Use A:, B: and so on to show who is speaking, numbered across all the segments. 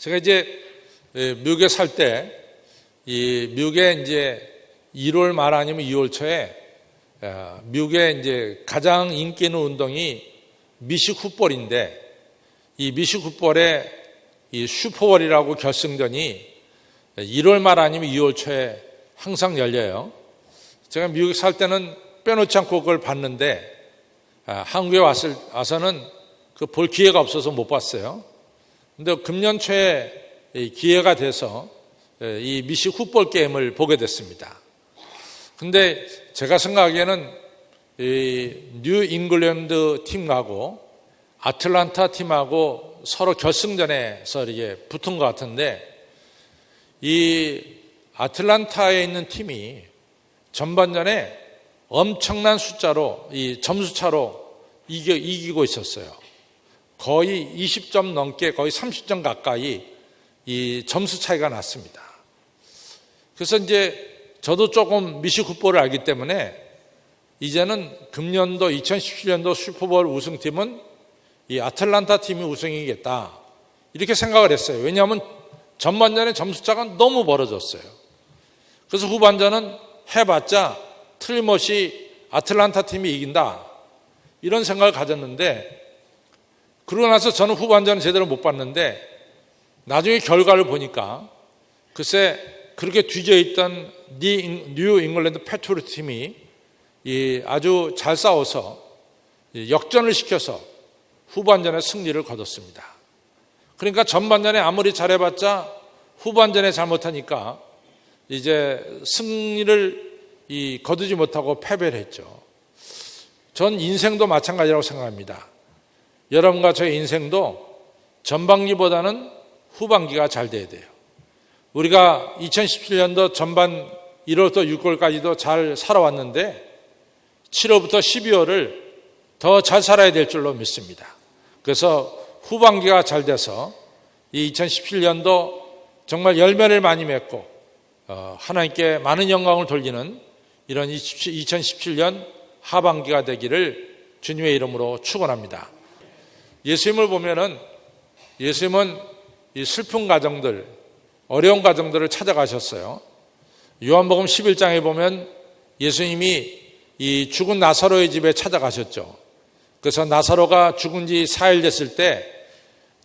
A: 제가 이제 미국에 살 때, 미국에 이제 1월 말 아니면 2월 초에 미국에 이제 가장 인기 있는 운동이 미식 풋볼인데, 이 미식 풋볼의 이 슈퍼볼이라고 결승전이 1월 말 아니면 2월 초에 항상 열려요. 제가 미국에 살 때는 빼놓지 않고 그걸 봤는데, 한국에 와서는 그 볼 기회가 없어서 못 봤어요. 근데 금년 초에 기회가 돼서 이 미식 풋볼 게임을 보게 됐습니다. 근데 제가 생각하기에는 이 뉴 잉글랜드 팀하고 아틀란타 팀하고 서로 결승전에서 이게 붙은 것 같은데, 이 아틀란타에 있는 팀이 전반전에 엄청난 숫자로 이 점수차로 이기고 있었어요. 거의 20점 넘게, 거의 30점 가까이 이 점수 차이가 났습니다. 그래서 이제 저도 조금 미식 풋볼을 알기 때문에 이제는 금년도 2017년도 슈퍼볼 우승팀은 이 아틀란타 팀이 우승이겠다, 이렇게 생각을 했어요. 왜냐하면 전반전에 점수차가 너무 벌어졌어요. 그래서 후반전은 해봤자 틀림없이 아틀란타 팀이 이긴다, 이런 생각을 가졌는데, 그러고 나서 저는 후반전은 제대로 못 봤는데 나중에 결과를 보니까 글쎄 그렇게 뒤져있던 뉴 잉글랜드 패트리어트 팀이 아주 잘 싸워서 역전을 시켜서 후반전에 승리를 거뒀습니다. 그러니까 전반전에 아무리 잘해봤자 후반전에 잘못하니까 이제 승리를 거두지 못하고 패배를 했죠. 전 인생도 마찬가지라고 생각합니다. 여러분과 저의 인생도 전반기보다는 후반기가 잘 돼야 돼요. 우리가 2017년도 전반 1월부터 6월까지도 잘 살아왔는데 7월부터 12월을 더 잘 살아야 될 줄로 믿습니다. 그래서 후반기가 잘 돼서 이 2017년도 정말 열매를 많이 맺고 하나님께 많은 영광을 돌리는 이런 2017년 하반기가 되기를 주님의 이름으로 축원합니다. 예수님을 보면은 예수님은 이 슬픈 가정들, 어려운 가정들을 찾아가셨어요. 요한복음 11장에 보면 예수님이 이 죽은 나사로의 집에 찾아가셨죠. 그래서 나사로가 죽은 지 4일 됐을 때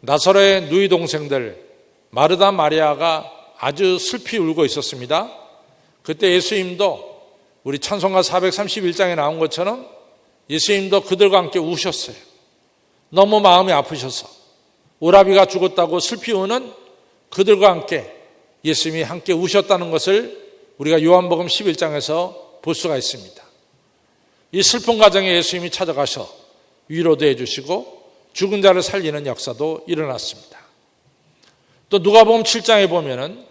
A: 나사로의 누이 동생들 마르다 마리아가 아주 슬피 울고 있었습니다. 그때 예수님도 우리 찬송가 431장에 나온 것처럼 예수님도 그들과 함께 우셨어요. 너무 마음이 아프셔서 오라비가 죽었다고 슬피 우는 그들과 함께 예수님이 함께 우셨다는 것을 우리가 요한복음 11장에서 볼 수가 있습니다. 이 슬픈 가정에 예수님이 찾아가셔 위로도 해주시고 죽은 자를 살리는 역사도 일어났습니다. 또 누가복음 7장에 보면은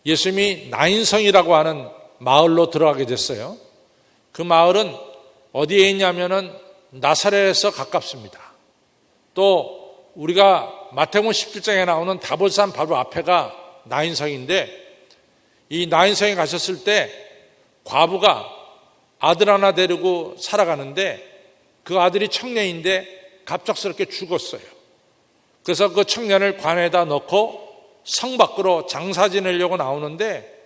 A: 예수님이 나인성이라고 하는 마을로 들어가게 됐어요. 그 마을은 어디에 있냐면은 나사렛에서 가깝습니다. 또 우리가 마태복음 17장에 나오는 다볼산 바로 앞에가 나인성인데, 이 나인성에 가셨을 때 과부가 아들 하나 데리고 살아가는데 그 아들이 청년인데 갑작스럽게 죽었어요. 그래서 그 청년을 관에다 넣고 성 밖으로 장사 지내려고 나오는데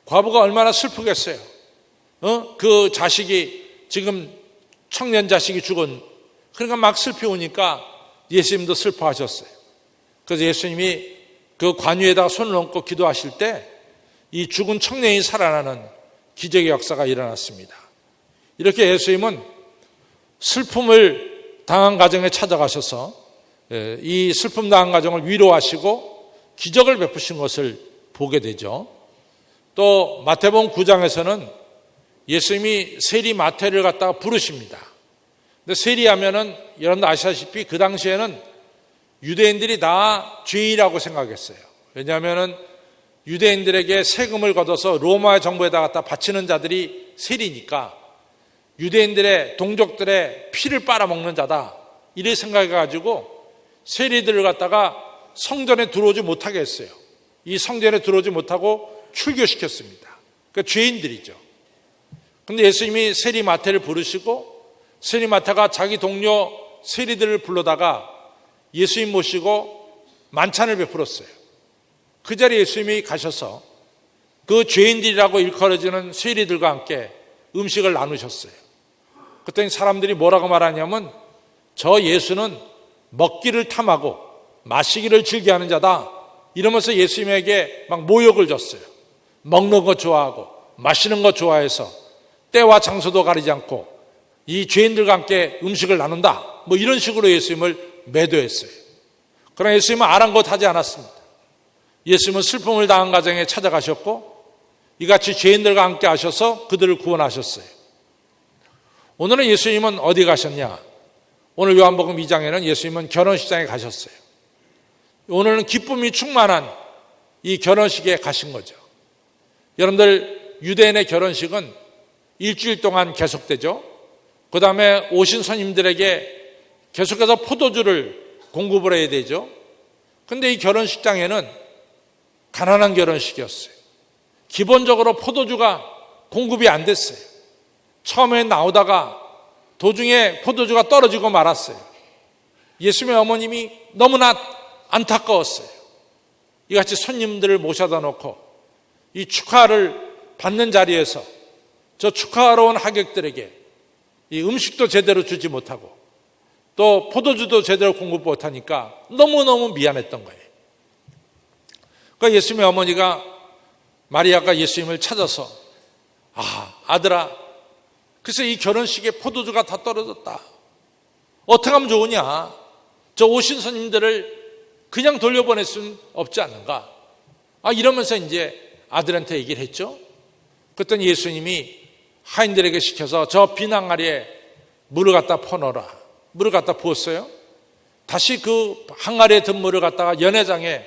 A: 과부가 얼마나 슬프겠어요. 그 자식이 지금 청년 자식이 죽은, 그러니까 막 슬피 오니까 예수님도 슬퍼하셨어요. 그래서 예수님이 그 관유에다가 손을 얹고 기도하실 때 이 죽은 청년이 살아나는 기적의 역사가 일어났습니다. 이렇게 예수님은 슬픔을 당한 가정에 찾아가셔서 이 슬픔 당한 가정을 위로하시고 기적을 베푸신 것을 보게 되죠. 또 마태복음 9장에서는 예수님이 세리 마태를 갖다가 부르십니다. 근데 세리하면은 여러분도 아시다시피 그 당시에는 유대인들이 다 죄인이라고 생각했어요. 왜냐하면은 유대인들에게 세금을 걷어서 로마 정부에다 갖다 바치는 자들이 세리니까 유대인들의 동족들의 피를 빨아먹는 자다, 이래 생각해가지고 세리들을 갖다가 성전에 들어오지 못하게 했어요. 이 성전에 들어오지 못하고 출교시켰습니다. 그러니까 죄인들이죠. 근데 예수님이 세리 마태를 부르시고 세리 마태가 자기 동료 세리들을 불러다가 예수님 모시고 만찬을 베풀었어요. 그 자리에 예수님이 가셔서 그 죄인들이라고 일컬어지는 세리들과 함께 음식을 나누셨어요. 그랬더니 사람들이 뭐라고 말하냐면 저 예수는 먹기를 탐하고 마시기를 즐겨하는 자다, 이러면서 예수님에게 막 모욕을 줬어요. 먹는 거 좋아하고 마시는 거 좋아해서 때와 장소도 가리지 않고 이 죄인들과 함께 음식을 나눈다, 뭐 이런 식으로 예수님을 매도했어요. 그러나 예수님은 아랑곳하지 않았습니다. 예수님은 슬픔을 당한 가정에 찾아가셨고 이같이 죄인들과 함께 하셔서 그들을 구원하셨어요. 오늘은 예수님은 어디 가셨냐? 오늘 요한복음 2장에는 예수님은 결혼식장에 가셨어요. 오늘은 기쁨이 충만한 이 결혼식에 가신 거죠. 여러분들, 유대인의 결혼식은 일주일 동안 계속되죠. 그 다음에 오신 손님들에게 계속해서 포도주를 공급을 해야 되죠. 그런데 이 결혼식장에는 가난한 결혼식이었어요. 기본적으로 포도주가 공급이 안 됐어요. 처음에 나오다가 도중에 포도주가 떨어지고 말았어요. 예수님의 어머님이 너무나 안타까웠어요. 이같이 손님들을 모셔다 놓고 이 축하를 받는 자리에서 저 축하하러 온 하객들에게 이 음식도 제대로 주지 못하고 또 포도주도 제대로 공급 못하니까 너무너무 미안했던 거예요. 그러니까 예수님의 어머니가, 마리아가 예수님을 찾아서, 아들아, 그래서 이 결혼식에 포도주가 다 떨어졌다. 어떻게 하면 좋으냐? 저 오신 손님들을 그냥 돌려보낼 수는 없지 않는가? 이러면서 이제 아들한테 얘기를 했죠. 그랬더니 예수님이 하인들에게 시켜서 저 빈 항아리에 물을 갖다 퍼넣어라. 물을 갖다 부었어요. 다시 그 항아리에 든 물을 갖다가 연회장에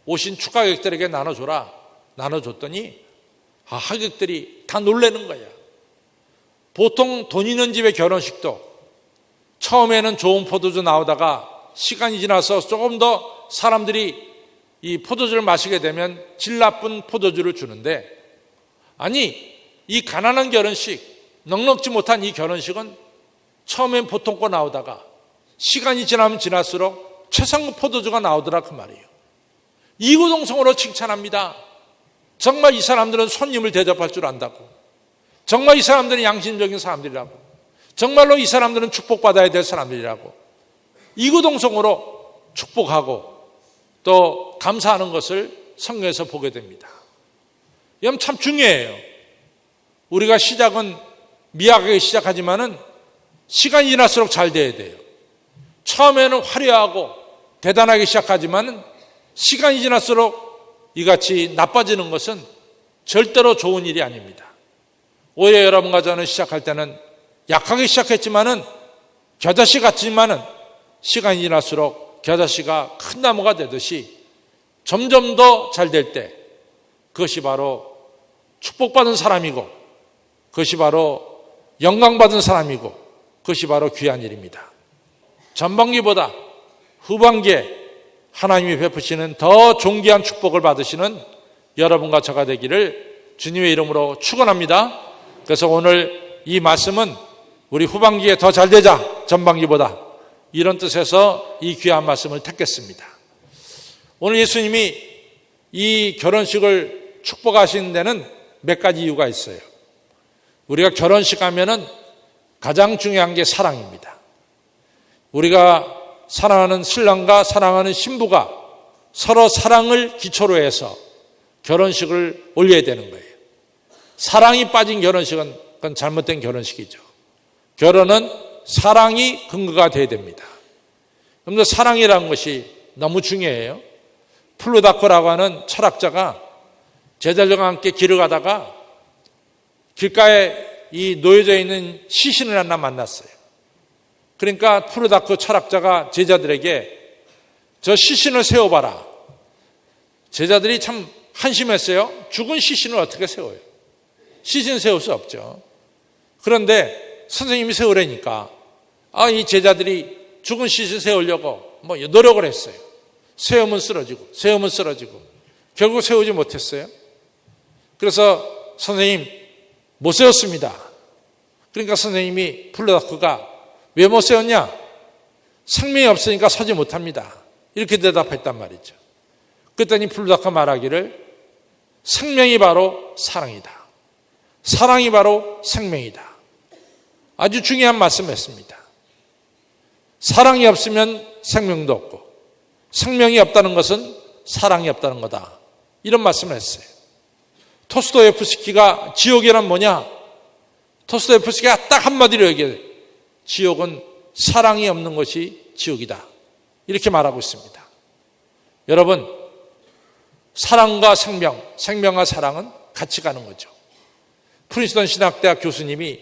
A: 오신 축하객들에게 나눠줘라. 나눠줬더니 하객들이 다 놀라는 거야. 보통 돈 있는 집의 결혼식도 처음에는 좋은 포도주 나오다가 시간이 지나서 조금 더 사람들이 이 포도주를 마시게 되면 질 나쁜 포도주를 주는데, 아니 이 가난한 결혼식, 넉넉지 못한 이 결혼식은 처음엔 보통 거 나오다가 시간이 지나면 지날수록 최상급 포도주가 나오더라, 그 말이에요. 이구동성으로 칭찬합니다. 정말 이 사람들은 손님을 대접할 줄 안다고, 정말 이 사람들은 양심적인 사람들이라고, 정말로 이 사람들은 축복받아야 될 사람들이라고 이구동성으로 축복하고 또 감사하는 것을 성경에서 보게 됩니다. 이건 참 중요해요. 우리가 시작은 미약하게 시작하지만은 시간이 지날수록 잘 돼야 돼요. 처음에는 화려하고 대단하게 시작하지만은 시간이 지날수록 이같이 나빠지는 것은 절대로 좋은 일이 아닙니다. 오히려 여러분과 저는 시작할 때는 약하게 시작했지만은 겨자씨 같지만은 시간이 지날수록 겨자씨가 큰 나무가 되듯이 점점 더 잘 될 때 그것이 바로 축복받은 사람이고, 그것이 바로 영광받은 사람이고, 그것이 바로 귀한 일입니다. 전반기보다 후반기에 하나님이 베푸시는 더 존귀한 축복을 받으시는 여러분과 저가 되기를 주님의 이름으로 축원합니다. 그래서 오늘 이 말씀은 우리 후반기에 더 잘 되자, 전반기보다, 이런 뜻에서 이 귀한 말씀을 택했습니다. 오늘 예수님이 이 결혼식을 축복하시는 데는 몇 가지 이유가 있어요. 우리가 결혼식 하면은 가장 중요한 게 사랑입니다. 우리가 사랑하는 신랑과 사랑하는 신부가 서로 사랑을 기초로 해서 결혼식을 올려야 되는 거예요. 사랑이 빠진 결혼식은 그건 잘못된 결혼식이죠. 결혼은 사랑이 근거가 되어야 됩니다. 그런데 사랑이라는 것이 너무 중요해요. 플루다코라고 하는 철학자가 제자들과 함께 길을 가다가 길가에 이 놓여져 있는 시신을 하나 만났어요. 그러니까 플루다코 철학자가 제자들에게 저 시신을 세워봐라. 제자들이 참 한심했어요. 죽은 시신을 어떻게 세워요? 시신 세울 수 없죠. 그런데 선생님이 세우라니까 이 제자들이 죽은 시신 세우려고 노력을 했어요. 세우면 쓰러지고 결국 세우지 못했어요. 그래서 선생님 못 세웠습니다. 그러니까 선생님이 플루다코가 왜 못 세웠냐? 생명이 없으니까 서지 못합니다. 이렇게 대답했단 말이죠. 그랬더니 불닭가 말하기를 생명이 바로 사랑이다. 사랑이 바로 생명이다. 아주 중요한 말씀했습니다. 사랑이 없으면 생명도 없고 생명이 없다는 것은 사랑이 없다는 거다. 이런 말씀을 했어요. 토스토예프스키가 지옥이란 뭐냐? 토스토예프스키가 딱 한마디로 얘기해요. 지옥은 사랑이 없는 것이 지옥이다. 이렇게 말하고 있습니다. 여러분, 사랑과 생명, 생명과 사랑은 같이 가는 거죠. 프린스턴 신학대학 교수님이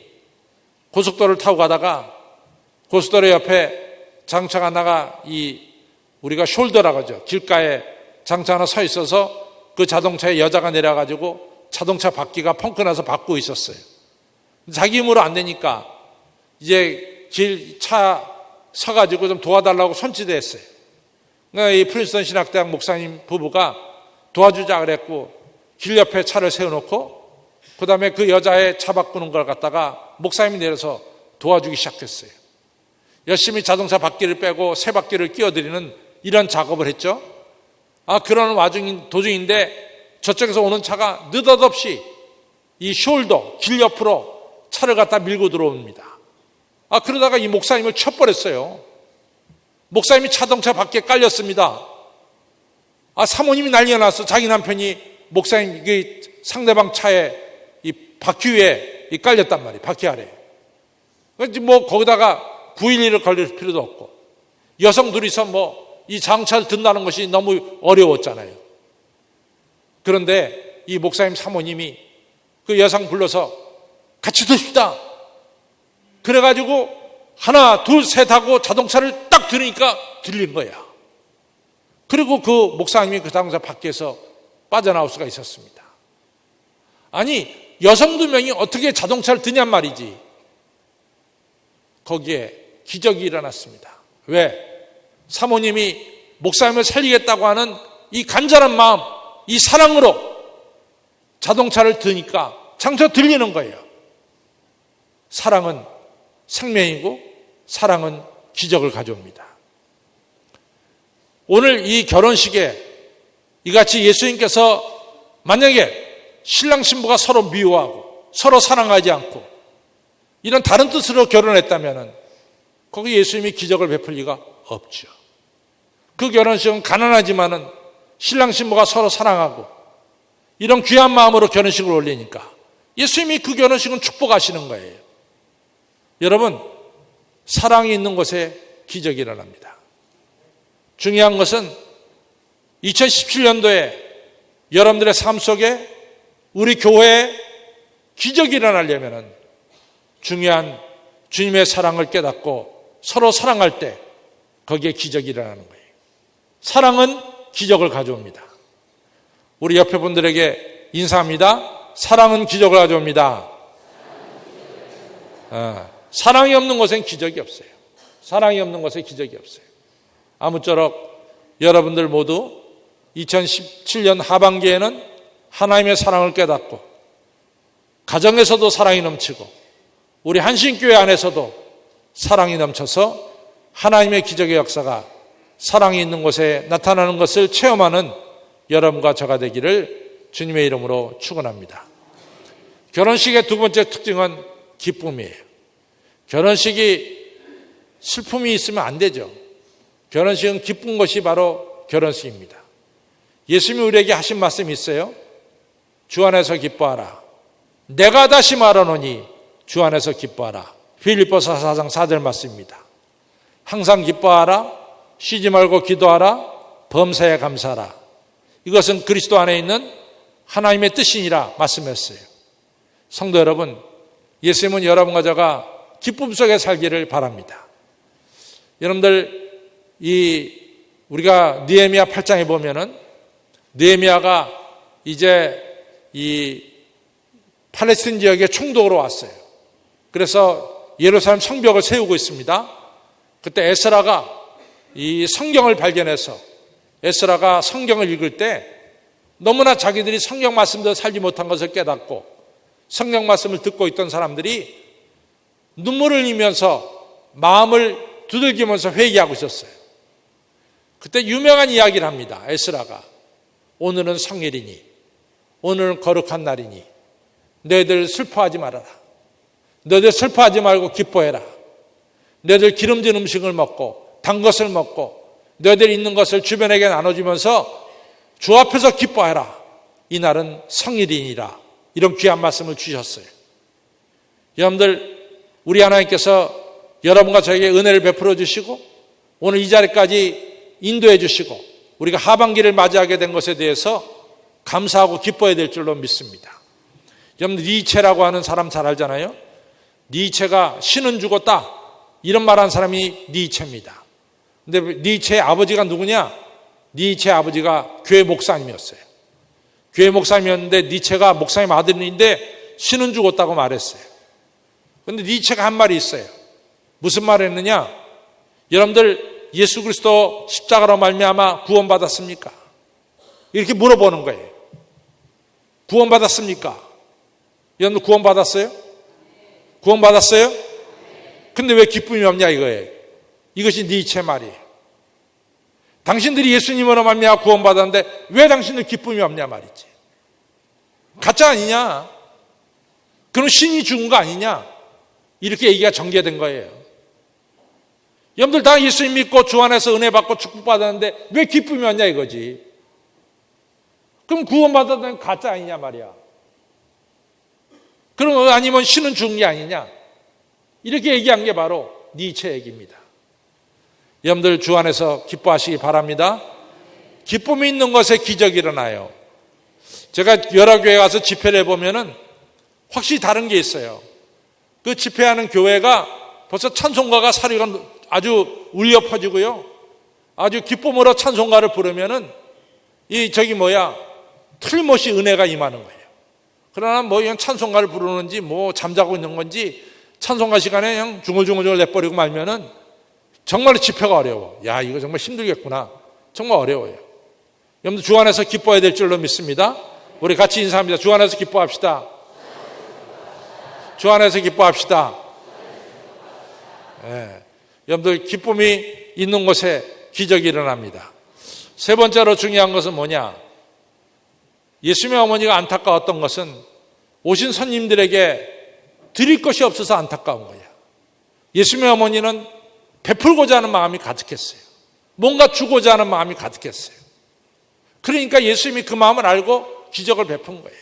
A: 고속도로를 타고 가다가 고속도로 옆에 장차 하나가 우리가 숄더라고 하죠. 길가에 장차 하나 서 있어서 그 자동차에 여자가 내려가지고 자동차 바퀴가 펑크 나서 바꾸고 있었어요. 자기 힘으로 안 되니까 이제 차 서가지고 좀 도와달라고 손짓을 했어요. 그러니까 이 프린스턴 신학대학 목사님 부부가 도와주자 그랬고 길 옆에 차를 세워놓고 그 다음에 그 여자의 차 바꾸는 걸 갖다가 목사님이 내려서 도와주기 시작했어요. 열심히 자동차 바퀴를 빼고 새 바퀴를 끼워드리는 이런 작업을 했죠. 그런 도중인데 저쪽에서 오는 차가 느닷없이 이 숄더, 길 옆으로 차를 갖다 밀고 들어옵니다. 그러다가 이 목사님을 쳐버렸어요. 목사님이 자동차 밖에 깔렸습니다. 사모님이 난리가 났어. 자기 남편이 목사님 상대방 차에 이 바퀴 위에 깔렸단 말이에요. 바퀴 아래. 뭐 거기다가 911을 걸릴 필요도 없고 여성 둘이서 이 자동차를 든다는 것이 너무 어려웠잖아요. 그런데 이 목사님 사모님이 그 여성 불러서 같이 듭시다. 그래가지고 하나, 둘, 셋 하고 자동차를 딱 들으니까 들린 거야. 그리고 그 목사님이 그 자동차 밖에서 빠져나올 수가 있었습니다. 아니, 여성 2명이 어떻게 자동차를 드냔 말이지. 거기에 기적이 일어났습니다. 왜? 사모님이 목사님을 살리겠다고 하는 이 간절한 마음, 이 사랑으로 자동차를 드니까 장차 들리는 거예요. 사랑은 생명이고 사랑은 기적을 가져옵니다. 오늘 이 결혼식에 이같이 예수님께서 만약에 신랑 신부가 서로 미워하고 서로 사랑하지 않고 이런 다른 뜻으로 결혼했다면 거기 예수님이 기적을 베풀 리가 없죠. 그 결혼식은 가난하지만은 신랑 신부가 서로 사랑하고 이런 귀한 마음으로 결혼식을 올리니까 예수님이 그 결혼식은 축복하시는 거예요. 여러분, 사랑이 있는 곳에 기적이 일어납니다. 중요한 것은 2017년도에 여러분들의 삶 속에 우리 교회에 기적이 일어나려면 중요한 주님의 사랑을 깨닫고 서로 사랑할 때 거기에 기적이 일어나는 거예요. 사랑은 기적을 가져옵니다. 우리 옆에 분들에게 인사합니다. 사랑은 기적을 가져옵니다. 사랑이 없는 곳엔 기적이 없어요. 사랑이 없는 곳에 기적이 없어요. 아무쪼록 여러분들 모두 2017년 하반기에는 하나님의 사랑을 깨닫고 가정에서도 사랑이 넘치고 우리 한신교회 안에서도 사랑이 넘쳐서 하나님의 기적의 역사가 사랑이 있는 곳에 나타나는 것을 체험하는 여러분과 저가 되기를 주님의 이름으로 축원합니다. 결혼식의 두 번째 특징은 기쁨이에요. 결혼식이 슬픔이 있으면 안 되죠. 결혼식은 기쁜 것이 바로 결혼식입니다. 예수님이 우리에게 하신 말씀이 있어요. 주 안에서 기뻐하라. 내가 다시 말하노니 주 안에서 기뻐하라. 빌립보서 4장 4절 말씀입니다. 항상 기뻐하라. 쉬지 말고 기도하라. 범사에 감사하라. 이것은 그리스도 안에 있는 하나님의 뜻이니라 말씀했어요. 성도 여러분, 예수님은 여러분과 저가 기쁨 속에 살기를 바랍니다. 여러분들, 우리가 느헤미야 8장에 보면은 느헤미야가 이제 이 팔레스틴 지역에 총독으로 왔어요. 그래서 예루살렘 성벽을 세우고 있습니다. 그때 에스라가 이 성경을 발견해서 에스라가 성경을 읽을 때 너무나 자기들이 성경 말씀대로 살지 못한 것을 깨닫고 성경 말씀을 듣고 있던 사람들이 눈물을 흘리면서 마음을 두들기면서 회개하고 있었어요. 그때 유명한 이야기를 합니다. 에스라가 오늘은 성일이니, 오늘은 거룩한 날이니 너희들 슬퍼하지 말아라. 너희들 슬퍼하지 말고 기뻐해라. 너희들 기름진 음식을 먹고 단 것을 먹고 너희들 있는 것을 주변에게 나눠주면서 주 앞에서 기뻐해라. 이 날은 성일이니라. 이런 귀한 말씀을 주셨어요. 여러분들, 우리 하나님께서 여러분과 저에게 은혜를 베풀어 주시고 오늘 이 자리까지 인도해 주시고 우리가 하반기를 맞이하게 된 것에 대해서 감사하고 기뻐해야 될 줄로 믿습니다. 여러분, 니체라고 하는 사람 잘 알잖아요. 니체가 신은 죽었다 이런 말하는 사람이 니체입니다. 근데 니체의 아버지가 누구냐? 니체의 아버지가 교회 목사님이었어요. 교회 목사님이었는데 니체가 목사님 아들인데 신은 죽었다고 말했어요. 그런데 니체가 한 말이 있어요. 무슨 말을 했느냐? 여러분들, 예수 그리스도 십자가로 말미암아 구원받았습니까? 이렇게 물어보는 거예요. 구원받았습니까? 여러분들 구원받았어요? 구원받았어요? 근데 왜 기쁨이 없냐 이거예요. 이것이 니체 말이에요. 당신들이 예수님으로 말미암아 구원받았는데 왜 당신들 기쁨이 없냐 말이지. 가짜 아니냐? 그럼 신이 죽은 거 아니냐? 이렇게 얘기가 전개된 거예요. 여러분들 다 예수님 믿고 주 안에서 은혜 받고 축복받았는데 왜 기쁨이 없냐 이거지. 그럼 구원받았다는 가짜 아니냐 말이야. 그럼 아니면 신은 죽은 게 아니냐. 이렇게 얘기한 게 바로 니체 얘기입니다. 여러분들 주 안에서 기뻐하시기 바랍니다. 기쁨이 있는 것에 기적이 일어나요. 제가 여러 교회 가서 집회를 해보면은 확실히 다른 게 있어요. 그 집회하는 교회가 벌써 찬송가가 사리가 아주 울려 퍼지고요. 아주 기쁨으로 찬송가를 부르면은 틀림없이 은혜가 임하는 거예요. 그러나 그냥 찬송가를 부르는지 잠자고 있는 건지 찬송가 시간에 그냥 중얼중얼 내버리고 말면은 정말로 집회가 어려워. 야, 이거 정말 힘들겠구나. 정말 어려워요. 여러분들 주 안에서 기뻐해야 될 줄로 믿습니다. 우리 같이 인사합니다. 주 안에서 기뻐합시다. 주 안에서 기뻐합시다. 네. 여러분들 기쁨이 있는 곳에 기적이 일어납니다. 세 번째로 중요한 것은 뭐냐? 예수님의 어머니가 안타까웠던 것은 오신 손님들에게 드릴 것이 없어서 안타까운 거예요. 예수님의 어머니는 베풀고자 하는 마음이 가득했어요. 뭔가 주고자 하는 마음이 가득했어요. 그러니까 예수님이 그 마음을 알고 기적을 베푼 거예요.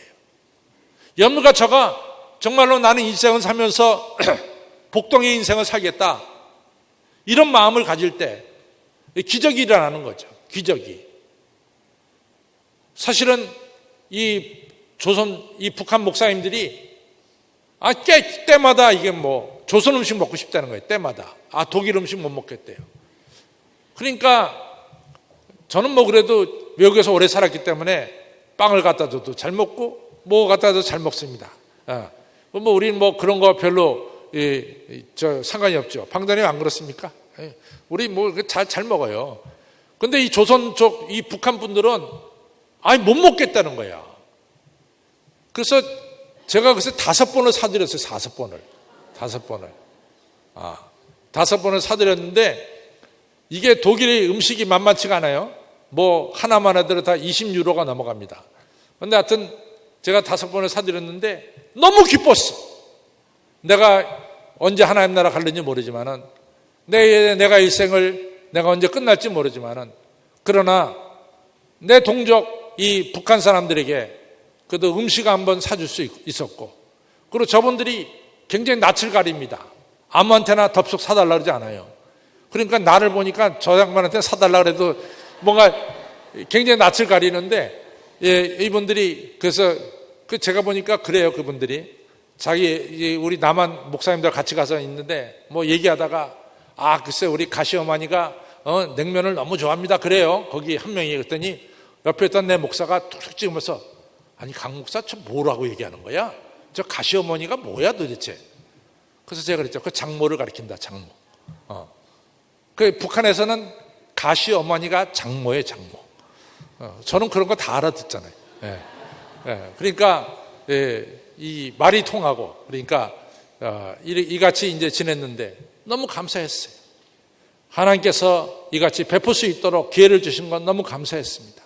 A: 여러분과 저가 정말로 나는 인생을 살면서 복덩이 인생을 살겠다 이런 마음을 가질 때 기적이 일어나는 거죠. 기적이. 사실은 이 북한 목사님들이 때마다 이게 조선 음식 먹고 싶다는 거예요. 때마다. 독일 음식 못 먹겠대요. 그러니까 저는 그래도 외국에서 오래 살았기 때문에 빵을 갖다 줘도 잘 먹고 갖다 줘도 잘 먹습니다. 우리는 그런 거 별로 상관이 없죠. 방단님 안 그렇습니까? 우리 잘 먹어요. 근데 이 조선 쪽 이 북한 분들은 못 먹겠다는 거야. 그래서 제가 5번을 사드렸어요. 5번을. 5번을 사드렸는데 이게 독일의 음식이 만만치가 않아요. 하나만 하더라도 다 20유로가 넘어갑니다. 그런데 하여튼 제가 5번을 사드렸는데 너무 기뻤어. 내가 언제 하나님 나라 갈는지 모르지만은 내가 일생을 내가 언제 끝날지 모르지만은 그러나 내 동족 이 북한 사람들에게 그래도 음식 한번 사줄 수 있었고 그리고 저분들이 굉장히 낯을 가립니다. 아무한테나 덥석 사달라 그러지 않아요. 그러니까 나를 보니까 저 양반한테 사달라 그래도 뭔가 굉장히 낯을 가리는데 이분들이 그래서 제가 보니까 그래요. 그분들이 우리 남한 목사님들 같이 가서 있는데 얘기하다가 글쎄 우리 가시어머니가 냉면을 너무 좋아합니다. 그래요. 거기 한 명이 그랬더니 옆에 있던 내 목사가 툭툭 찍으면서 아니 강 목사 저 뭐라고 얘기하는 거야? 저 가시어머니가 뭐야 도대체? 그래서 제가 그랬죠. 그 장모를 가리킨다. 장모. 그 북한에서는 가시어머니가 장모예요. 장모. 저는 그런 거 다 알아듣잖아요. 그러니까 이 말이 통하고 그러니까 이같이 이제 지냈는데 너무 감사했어요. 하나님께서 이같이 베풀 수 있도록 기회를 주신 건 너무 감사했습니다.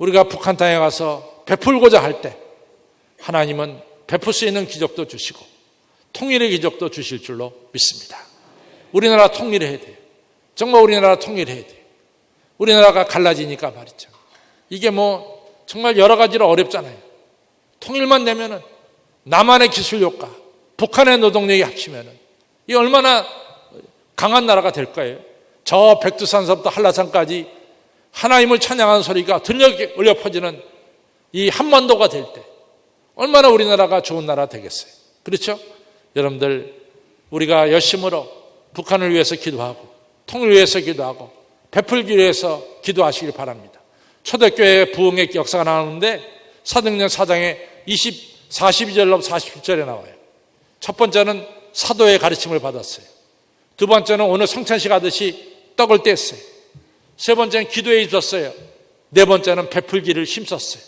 A: 우리가 북한 땅에 가서 베풀고자 할 때 하나님은 베풀 수 있는 기적도 주시고 통일의 기적도 주실 줄로 믿습니다. 우리나라 통일해야 돼요. 정말 우리나라 통일해야 돼요. 우리나라가 갈라지니까 말이죠. 이게 정말 여러 가지로 어렵잖아요. 통일만 되면은 남한의 기술 효과, 북한의 노동력이 합치면은 이 얼마나 강한 나라가 될 거예요. 저 백두산서부터 한라산까지 하나님을 찬양하는 소리가 들려 퍼지는 이 한반도가 될 때 얼마나 우리나라가 좋은 나라 되겠어요. 그렇죠? 여러분들 우리가 열심으로 북한을 위해서 기도하고 통일을 위해서 기도하고 베풀기 위해서 기도하시길 바랍니다. 초대교회 부흥의 역사가 나오는데 사도행전 4장에 42절로 47절에 나와요. 첫 번째는 사도의 가르침을 받았어요. 두 번째는 오늘 성찬식 하듯이 떡을 뗐어요. 세 번째는 기도에 있었어요. 네 번째는 베풀기를 힘썼어요.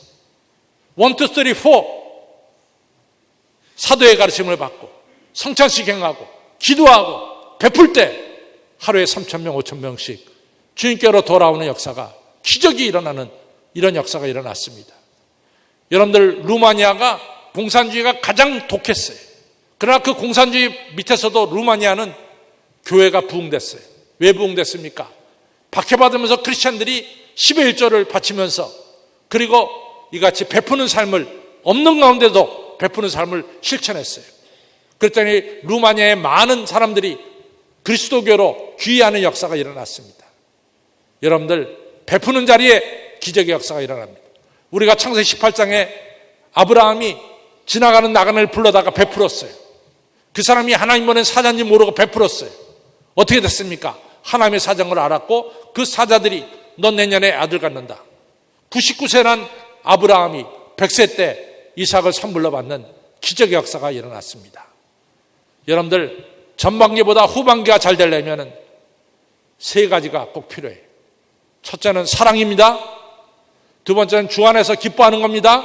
A: 1, 2, 3, 4 사도의 가르침을 받고 성찬식 행하고 기도하고 베풀 때 하루에 3,000명 5,000명씩 주님께로 돌아오는 역사가 기적이 일어나는 이런 역사가 일어났습니다. 여러분들 루마니아가 공산주의가 가장 독했어요. 그러나 그 공산주의 밑에서도 루마니아는 교회가 부흥됐어요. 왜 부흥됐습니까? 박해받으면서 크리스찬들이 10의 1조를 바치면서 그리고 이같이 베푸는 삶을 없는 가운데도 베푸는 삶을 실천했어요. 그랬더니 루마니아의 많은 사람들이 그리스도교로 귀의하는 역사가 일어났습니다. 여러분들 베푸는 자리에 기적의 역사가 일어납니다. 우리가 창세기 18장에 아브라함이 지나가는 나그네를 불러다가 베풀었어요. 그 사람이 하나님 보낸 사자인지 모르고 베풀었어요. 어떻게 됐습니까? 하나님의 사정을 알았고 그 사자들이 넌 내년에 아들 갖는다. 99세란 아브라함이 100세 때 이삭을 선물로 받는 기적의 역사가 일어났습니다. 여러분들 전반기보다 후반기가 잘 되려면 세 가지가 꼭 필요해요. 첫째는 사랑입니다. 두 번째는 주 안에서 기뻐하는 겁니다.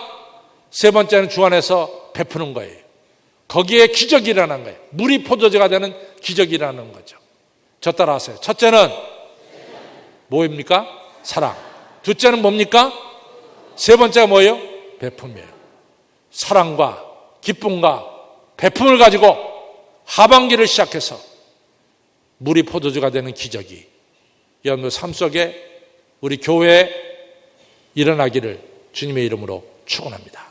A: 세 번째는 주 안에서 베푸는 거예요. 거기에 기적이 일어난 거예요. 물이 포도주가 되는 기적이 일어나는 거죠. 저 따라 하세요. 첫째는 뭐입니까? 사랑. 둘째는 뭡니까? 세 번째가 뭐예요? 베품이에요. 사랑과 기쁨과 베품을 가지고 하반기를 시작해서 물이 포도주가 되는 기적이 여러분들 삶 속에 우리 교회에 일어나기를 주님의 이름으로 축원합니다.